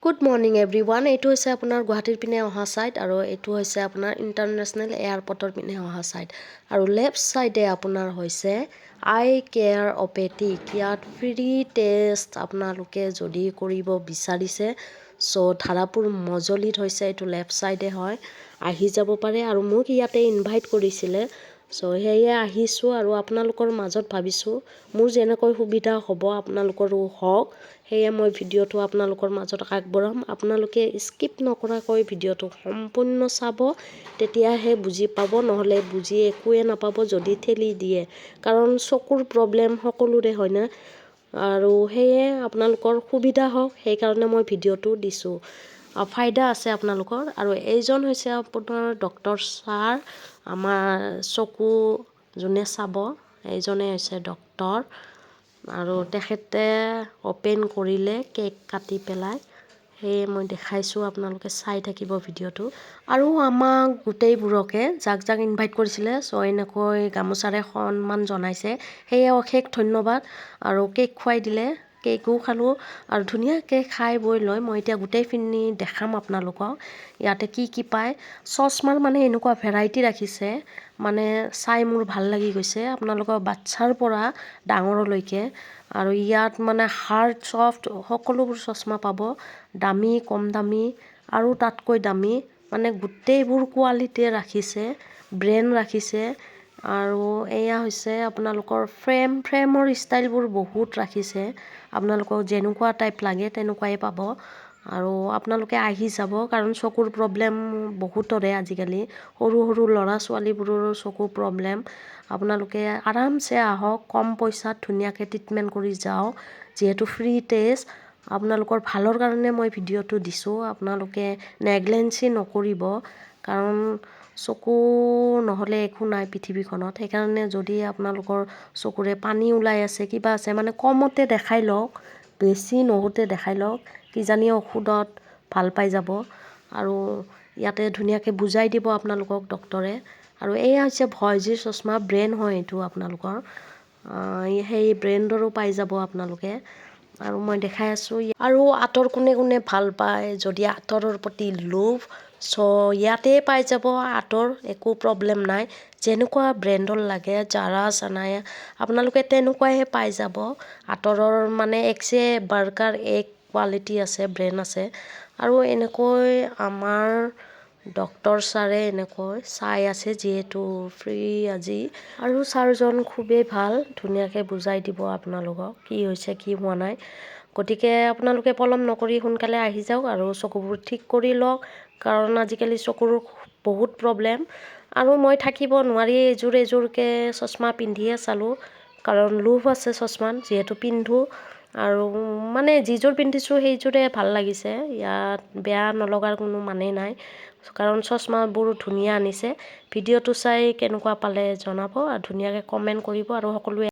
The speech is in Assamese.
Good morning everyone. এইটো হৈছে আপোনাৰ গুৱাহাটীৰ পিনে অহা ছাইড আৰু এইটো হৈছে আপোনাৰ ইণ্টাৰনেশ্যনেল এয়াৰপৰ্টৰ পিনে অহা ছাইড। আৰু লেফ্ট ছাইডে আপোনাৰ হৈছে আই কেয়াৰ অপেটিক। ইয়াত ফ্ৰী টেষ্ট আপোনালোকে যদি কৰিব বিচাৰিছে ধাৰাপুৰ মজলিত হৈছে, এইটো লেফ্ট ছাইডে হয়, আহি যাব পাৰে। আৰু মোক ইয়াতে ইনভাইট কৰিছিলে, সেয়ে আহিছোঁ আৰু আপোনালোকৰ মাজত ভাবিছোঁ মোৰ যেনেকৈ সুবিধা হ'ব আপোনালোকৰো হওক, সেয়ে মই ভিডিঅ'টো আপোনালোকৰ মাজত আগবঢ়াম। আপোনালোকে স্কিপ নকৰাকৈ ভিডিঅ'টো সম্পূৰ্ণ চাব, তেতিয়াহে বুজি পাব, নহ'লে বুজি একোৱে নাপাব যদি ঠেলি দিয়ে। কাৰণ চকুৰ প্ৰব্লেম সকলোৰে হয় না, আৰু সেয়ে আপোনালোকৰ সুবিধা হওক সেইকাৰণে মই ভিডিঅ'টো দিছোঁ। ফাইদা আছে আপোনালোকৰ। আৰু এইজন হৈছে আপোনাৰ ডক্টৰ ছাৰ, আমাৰ চকু যোনে চাব এইজনে হৈছে ডক্টৰ। আৰু তেখেতে অ'পেন কৰিলে কেক কাটি পেলাই, সেয়ে মই দেখাইছোঁ, আপোনালোকে চাই থাকিব ভিডিঅ'টো। আৰু আমাক গোটেইবোৰকে যাক যাক ইনভাইট কৰিছিলে এনেকৈ গামোচাৰে সন্মান জনাইছে, সেয়ে অশেষ ধন্যবাদ। আৰু কেক খুৱাই দিলে, কেকো খালোঁ আৰু ধুনীয়াকৈ খাই বৈ লৈ মই এতিয়া গোটেইখিনি দেখাম আপোনালোকক ইয়াতে কি কি পায়। চশমাৰ মানে এনেকুৱা ভেৰাইটি ৰাখিছে, মানে চাই মোৰ ভাল লাগি গৈছে, আপোনালোকৰ বাচ্ছাৰ পৰা ডাঙৰলৈকে। আৰু ইয়াত মানে হাৰ্ড ছফ্ট সকলোবোৰ চশমা পাব, দামী কম দামী আৰু তাতকৈ দামী, মানে গোটেইবোৰ কোৱালিটিয়ে ৰাখিছে, ব্ৰেণ্ড ৰাখিছে। আৰু এয়া হৈছে আপোনালোকৰ ফ্ৰেমৰ ষ্টাইলবোৰ বহুত ৰাখিছে, আপোনালোকক যেনেকুৱা টাইপ লাগে তেনেকুৱাই পাব। আৰু আপোনালোকে আহি যাব, কাৰণ চকুৰ প্ৰব্লেম বহুতৰে আজিকালি, সৰু সৰু ল'ৰা ছোৱালীবোৰৰো চকুৰ প্ৰব্লেম। আপোনালোকে আৰামছে আহক, কম পইচাত ধুনীয়াকৈ ট্ৰিটমেণ্ট কৰি যাওক, যিহেতু ফ্ৰী টেষ্ট। আপোনালোকৰ ভালৰ কাৰণে মই ভিডিঅ'টো দিছোঁ, আপোনালোকে নেগলেঞ্চি নকৰিব, কাৰণ চকু নহ'লে একো নাই পৃথিৱীখনত। সেইকাৰণে যদি আপোনালোকৰ চকুৰে পানী ওলাই আছে, কিবা আছে, মানে কমতে দেখাই লওক, বেছি নহওঁতে দেখাই লওক, কিজানি ঔষধত ভাল পাই যাব। আৰু ইয়াতে ধুনীয়াকৈ বুজাই দিব আপোনালোকক ডক্টৰে। আৰু এয়া হৈছে ভয়জী চশমা, ব্ৰেণ্ড হয় এইটো আপোনালোকৰ, সেই ব্ৰেণ্ডৰো পাই যাব আপোনালোকে। আৰু মই দেখাই আছোঁ। আৰু আঁতৰ কোনে কোনে ভাল পায়, যদি আঁতৰৰ প্ৰতি লোভ, ইয়াতে পাই যাব আঁতৰ, একো প্ৰব্লেম নাই। যেনেকুৱা ব্ৰেণ্ডৰ লাগে জাৰা চানাই আপোনালোকে তেনেকুৱাই পাই যাব। আঁতৰৰ মানে একচে বাৰ্গাৰ এক কোৱালিটি আছে, ব্ৰেণ্ড আছে। আৰু এনেকৈ আমাৰ ডক্টৰ ছাৰে এনেকৈ চাই আছে, যিহেতু ফ্ৰী আজি। আৰু ছাৰজন খুবেই ভাল, ধুনীয়াকৈ বুজাই দিব আপোনালোকক কি হৈছে কি হোৱা নাই। গতিকে আপোনালোকে পলম নকৰি সোনকালে আহি যাওক আৰু চকুবোৰ ঠিক কৰি লওক, কাৰণ আজিকালি চকুৰ বহুত প্ৰব্লেম। আৰু মই থাকিব নোৱাৰি এযোৰ এযোৰকৈ চশমা পিন্ধিয়ে চালোঁ, কাৰণ লোভ আছে চশমাত, যিহেতু পিন্ধোঁ। আৰু মানে যিযোৰ পিন্ধিছোঁ সেইযোৰে ভাল লাগিছে, ইয়াত বেয়া নলগাৰ কোনো মানেই নাই, কাৰণ চশমাবোৰ ধুনীয়া আনিছে। ভিডিঅ'টো চাই কেনেকুৱা পালে জনাব, আৰু ধুনীয়াকৈ কমেণ্ট কৰিব। আৰু সকলোৱে